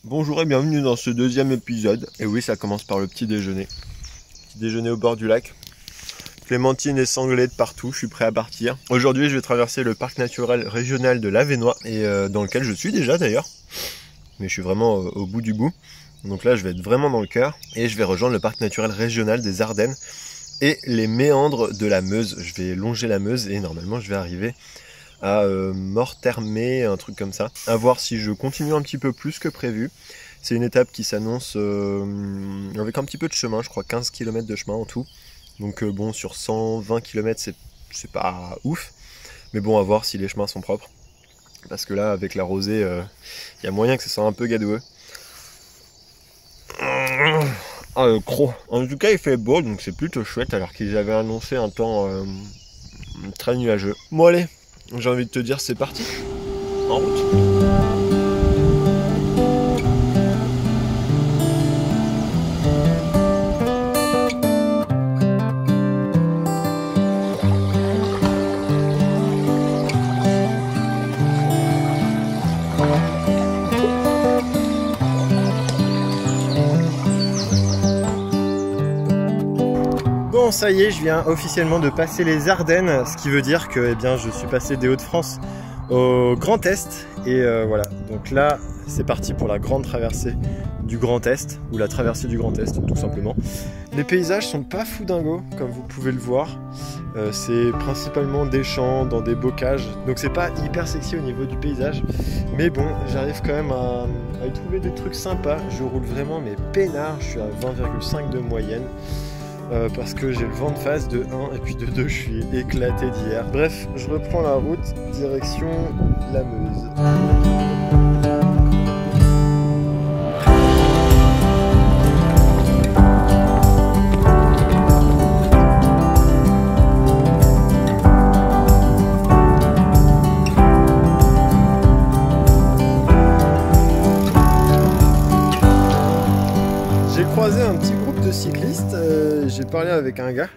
Bonjour et bienvenue dans ce deuxième épisode. Et oui, ça commence par le petit déjeuner. Petit déjeuner au bord du lac. Clémentine et sanglée de partout, je suis prêt à partir. Aujourd'hui, je vais traverser le parc naturel régional de l'Avesnois, et dans lequel je suis déjà d'ailleurs. Mais je suis vraiment au bout du bout. Donc là, je vais être vraiment dans le cœur. Et je vais rejoindre le parc naturel régional des Ardennes et les méandres de la Meuse. Je vais longer la Meuse et normalement, je vais arriver à Mortermé, un truc comme ça. À voir si je continue un petit peu plus que prévu. C'est une étape qui s'annonce avec un petit peu de chemin, je crois 15 km de chemin en tout. Donc bon, sur 120 km, c'est pas ouf. Mais bon, à voir si les chemins sont propres. Parce que là, avec la rosée, y a moyen que ça soit un peu gadoueux. Ah, le croc. En tout cas, il fait beau, donc c'est plutôt chouette, alors qu'ils avaient annoncé un temps très nuageux. Bon allez, j'ai envie de te dire, c'est parti. En route. Bon, ça y est, je viens officiellement de passer les Ardennes, ce qui veut dire que je suis passé des Hauts-de-France au Grand Est. Et voilà, donc là, c'est parti pour la grande traversée du Grand Est, ou la traversée du Grand Est, tout simplement. Les paysages sont pas fou dingos, comme vous pouvez le voir. C'est principalement des champs, dans des bocages, donc c'est pas hyper sexy au niveau du paysage. Mais bon, j'arrive quand même à y trouver des trucs sympas. Je roule vraiment mais peinard, je suis à 20,5 de moyenne. Parce que j'ai le vent de face de 1 et puis de 2 je suis éclaté d'hier. Bref, je reprends la route direction la Meuse. J'ai croisé un petit groupe de cyclistes, j'ai parlé avec un gars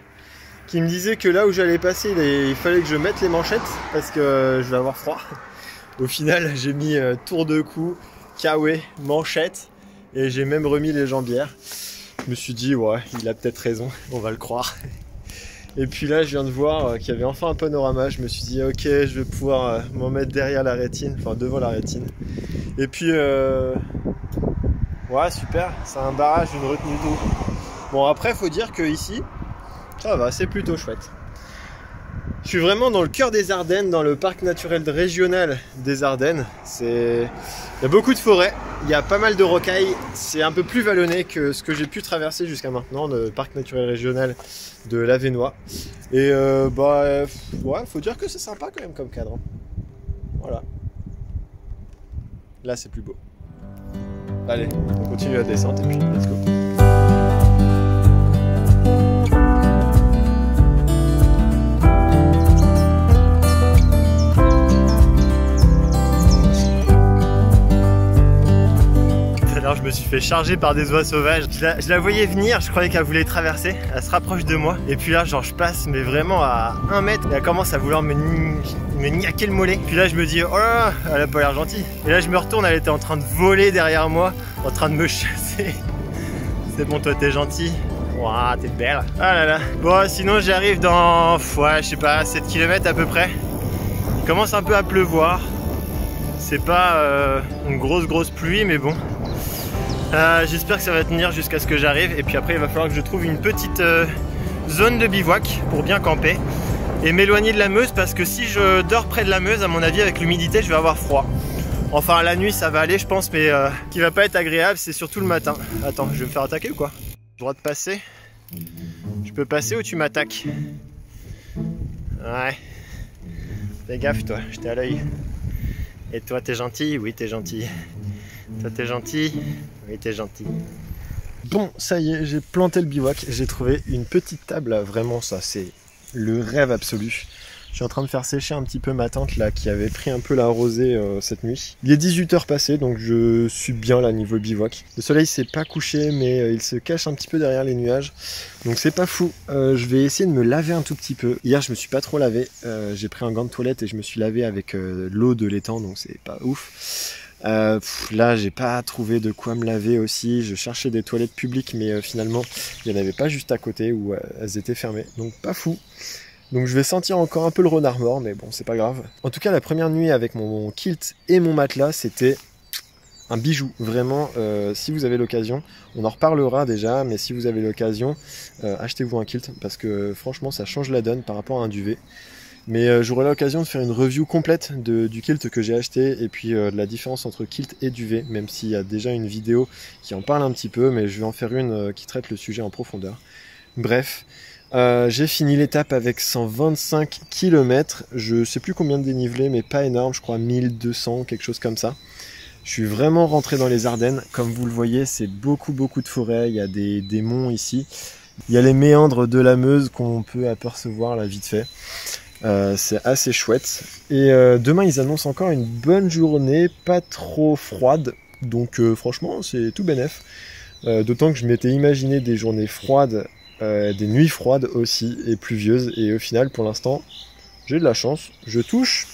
qui me disait que là où j'allais passer, il fallait que je mette les manchettes parce que je vais avoir froid. Au final, j'ai mis tour de cou, kawaii, manchette et j'ai même remis les jambières. Je me suis dit, ouais, il a peut-être raison, on va le croire. Et puis là, je viens de voir qu'il y avait enfin un panorama. Je me suis dit, ok, je vais pouvoir m'en mettre derrière la rétine, enfin devant la rétine. Et puis, ouais, super, c'est un barrage, une retenue d'eau. Bon, après, faut dire que ici, ça va, c'est plutôt chouette. Je suis vraiment dans le cœur des Ardennes, dans le parc naturel régional des Ardennes. Il y a beaucoup de forêts, il y a pas mal de rocailles. C'est un peu plus vallonné que ce que j'ai pu traverser jusqu'à maintenant, le parc naturel régional de l'Avesnois. Et ouais, faut dire que c'est sympa quand même comme cadre. Voilà. Là, c'est plus beau. Allez, on continue la descente et puis let's go. Alors je me suis fait charger par des oies sauvages. Je la voyais venir, je croyais qu'elle voulait traverser. Elle se rapproche de moi. Et puis là, genre, je passe, mais vraiment à 1 mètre. Et elle commence à vouloir me niaquer le mollet. Puis là, je me dis, oh là là, elle a pas l'air gentille. Et là, je me retourne, elle était en train de voler derrière moi, en train de me chasser. C'est bon, toi, t'es gentil. Ouah, t'es belle. Ah là là. Bon, sinon, j'arrive dans, ouais, je sais pas, 7 km à peu près. Il commence un peu à pleuvoir. C'est pas une grosse pluie, mais bon. J'espère que ça va tenir jusqu'à ce que j'arrive. Et puis après, il va falloir que je trouve une petite zone de bivouac pour bien camper et m'éloigner de la Meuse, parce que si je dors près de la Meuse, à mon avis, avec l'humidité, je vais avoir froid. Enfin, la nuit, ça va aller, je pense, mais ce qui va pas être agréable, c'est surtout le matin. Attends, je vais me faire attaquer ou quoi? Droit de passer? Je peux passer ou tu m'attaques? Ouais. Fais gaffe, toi, je t'ai à l'œil. Et toi, t'es gentil? Oui, t'es gentil. Toi, t'es gentil? Oui, t'es gentil. Bon, ça y est, j'ai planté le bivouac. J'ai trouvé une petite table, là. Vraiment, ça, c'est le rêve absolu. Je suis en train de faire sécher un petit peu ma tente là qui avait pris un peu la rosée cette nuit. Il est 18h passé, donc je suis bien là niveau bivouac. Le soleil s'est pas couché, mais il se cache un petit peu derrière les nuages. Donc c'est pas fou. Je vais essayer de me laver un tout petit peu. Hier je me suis pas trop lavé. J'ai pris un gant de toilette et je me suis lavé avec l'eau de l'étang, donc c'est pas ouf. Là j'ai pas trouvé de quoi me laver aussi, je cherchais des toilettes publiques mais finalement il n'y en avait pas juste à côté ou elles étaient fermées, donc pas fou. Donc je vais sentir encore un peu le renard mort, mais bon, c'est pas grave. En tout cas, la première nuit avec mon kilt et mon matelas, c'était un bijou. Vraiment, si vous avez l'occasion, on en reparlera déjà, mais si vous avez l'occasion, achetez-vous un kilt, parce que franchement, ça change la donne par rapport à un duvet. Mais j'aurai l'occasion de faire une review complète du kilt que j'ai acheté, et puis de la différence entre kilt et duvet, même s'il y a déjà une vidéo qui en parle un petit peu, mais je vais en faire une qui traite le sujet en profondeur. Bref. J'ai fini l'étape avec 125 km, je sais plus combien de dénivelé, mais pas énorme, je crois 1200, quelque chose comme ça. Je suis vraiment rentré dans les Ardennes, comme vous le voyez, c'est beaucoup de forêts, il y a des monts ici. Il y a les méandres de la Meuse qu'on peut apercevoir là vite fait. C'est assez chouette. Et demain ils annoncent encore une bonne journée, pas trop froide, donc franchement c'est tout bénef. D'autant que je m'étais imaginé des journées froides, des nuits froides aussi et pluvieuses, et au final pour l'instant j'ai de la chance, je touche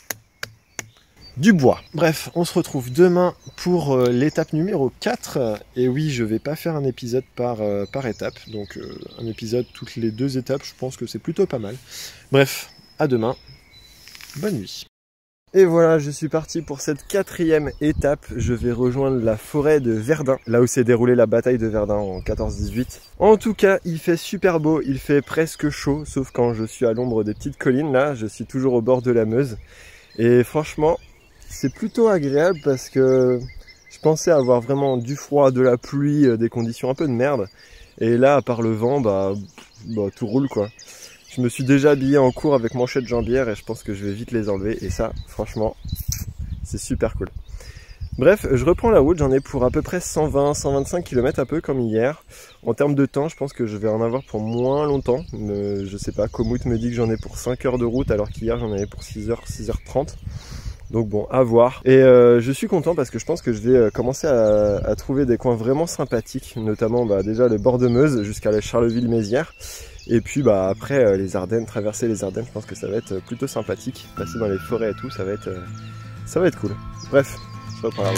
du bois. Bref, on se retrouve demain pour l'étape numéro 4, et oui, je vais pas faire un épisode par étape, donc un épisode toutes les 2 étapes, je pense que c'est plutôt pas mal. Bref, à demain, bonne nuit. Et voilà, je suis parti pour cette 4e étape. Je vais rejoindre la forêt de Verdun, là où s'est déroulée la bataille de Verdun en 14-18. En tout cas, il fait super beau, il fait presque chaud, sauf quand je suis à l'ombre des petites collines. Là, je suis toujours au bord de la Meuse. Et franchement, c'est plutôt agréable parce que je pensais avoir vraiment du froid, de la pluie, des conditions un peu de merde. Et là, à part le vent, bah tout roule quoi. Je me suis déjà habillé en cours avec manchettes jambières et je pense que je vais vite les enlever. Et ça, franchement, c'est super cool. Bref, je reprends la route. J'en ai pour à peu près 120-125 km, un peu comme hier. En termes de temps, je pense que je vais en avoir pour moins longtemps. Je sais pas, Komoot me dit que j'en ai pour 5 heures de route alors qu'hier j'en avais pour 6h, 6h30. Donc bon, à voir. Et je suis content parce que je pense que je vais commencer à trouver des coins vraiment sympathiques. Notamment déjà le bord de Meuse jusqu'à la Charleville-Mézières. Et puis après les Ardennes, traverser les Ardennes, je pense que ça va être plutôt sympathique. Passer dans les forêts et tout, ça va être cool. Bref, je reprends la route.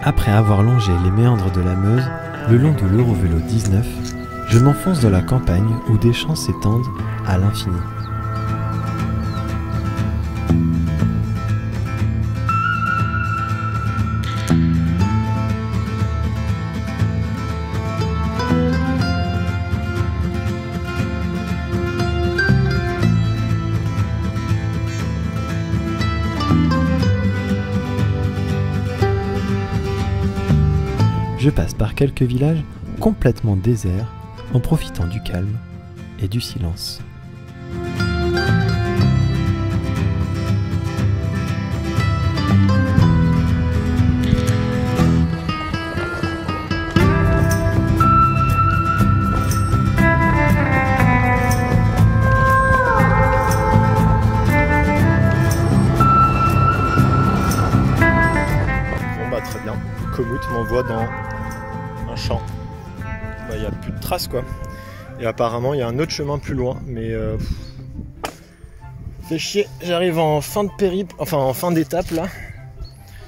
Après avoir longé les méandres de la Meuse, le long de l'Eurovélo 19, je m'enfonce dans la campagne où des champs s'étendent à l'infini. Je passe par quelques villages complètement déserts en profitant du calme et du silence. Bon très bien, Komoot m'envoie dans un champ. Il n'y a plus de traces quoi. Et apparemment il y a un autre chemin plus loin, mais fait chier, j'arrive en fin de périple, enfin en fin d'étape là.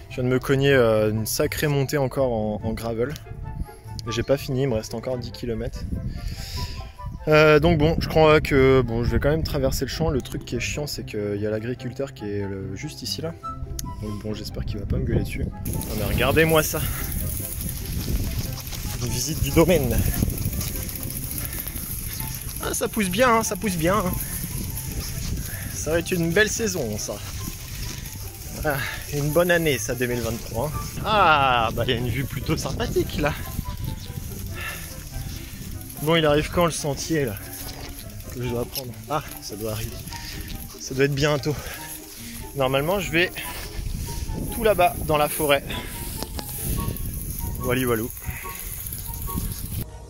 Je viens de me cogner une sacrée montée encore en gravel. Et j'ai pas fini, il me reste encore 10 km. Donc bon, je crois que je vais quand même traverser le champ. Le truc qui est chiant, c'est qu'il y a l'agriculteur qui est juste ici là. Donc bon, j'espère qu'il va pas me gueuler dessus. Ah, mais regardez-moi ça. Une visite du domaine. Ah, ça pousse bien, hein, ça pousse bien. Hein. Ça va être une belle saison, ça. Ah, une bonne année, ça, 2023. Ah, il y a une vue plutôt sympathique, là. Bon, il arrive quand, le sentier, là, que je dois prendre? Ah, ça doit arriver. Ça doit être bientôt. Normalement, je vais tout là-bas, dans la forêt. Wally walou.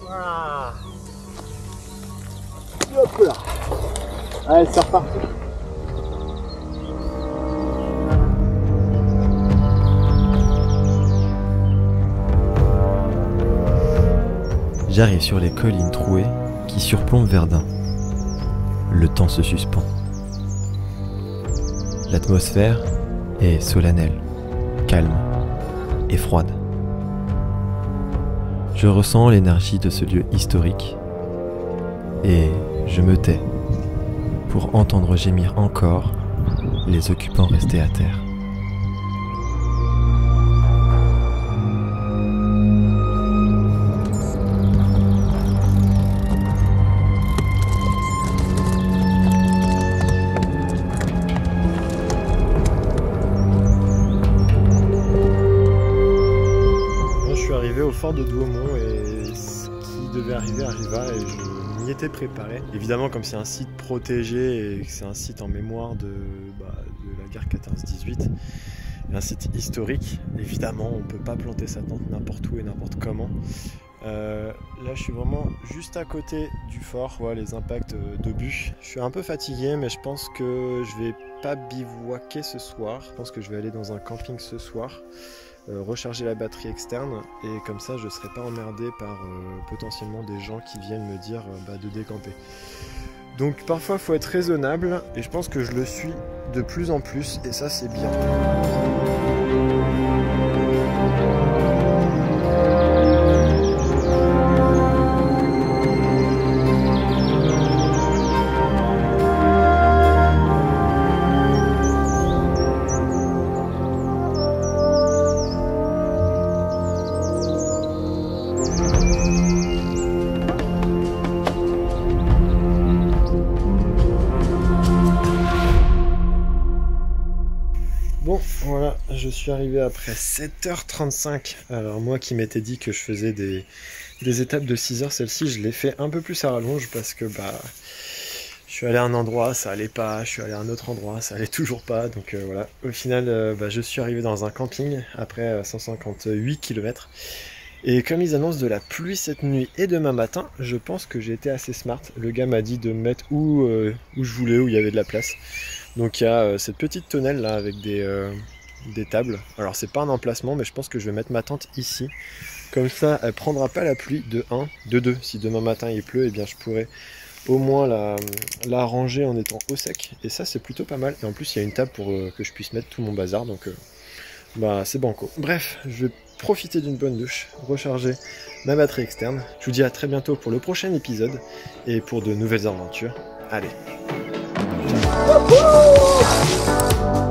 Ah. hop là. Allez, c'est reparti. J'arrive sur les collines trouées qui surplombent Verdun. Le temps se suspend. L'atmosphère est solennelle, calme et froide. Je ressens l'énergie de ce lieu historique et je me tais pour entendre gémir encore les occupants restés à terre. Au fort de Douaumont et ce qui devait arriver arriva et je m'y étais préparé. Évidemment, comme c'est un site protégé et que c'est un site en mémoire de la guerre 14-18, un site historique, évidemment on ne peut pas planter sa tente n'importe où et n'importe comment. Là je suis vraiment juste à côté du fort, voilà, les impacts d'obus. Je suis un peu fatigué mais je pense que je vais pas bivouaquer ce soir. Je pense que je vais aller dans un camping ce soir. Recharger la batterie externe et comme ça je serai pas emmerdé par potentiellement des gens qui viennent me dire de décamper. Donc parfois il faut être raisonnable et je pense que je le suis de plus en plus et ça c'est bien. Bon, voilà, je suis arrivé après 7h35. Alors moi qui m'étais dit que je faisais des étapes de 6h, celle-ci je l'ai fait un peu plus à rallonge parce que je suis allé à un endroit, ça allait pas, je suis allé à un autre endroit, ça allait toujours pas. Donc voilà, au final je suis arrivé dans un camping après 158 km. Et comme ils annoncent de la pluie cette nuit et demain matin, je pense que j'ai été assez smart. Le gars m'a dit de me mettre où je voulais, où il y avait de la place. Donc il y a cette petite tonnelle là avec des tables. Alors c'est pas un emplacement mais je pense que je vais mettre ma tente ici. Comme ça elle prendra pas la pluie de 1, de 2. Si demain matin il pleut, eh bien je pourrais au moins la ranger en étant au sec. Et ça c'est plutôt pas mal. Et en plus il y a une table pour que je puisse mettre tout mon bazar. Donc c'est banco. Bref, je vais profiter d'une bonne douche, recharger ma batterie externe. Je vous dis à très bientôt pour le prochain épisode et pour de nouvelles aventures. Allez. Woohoo!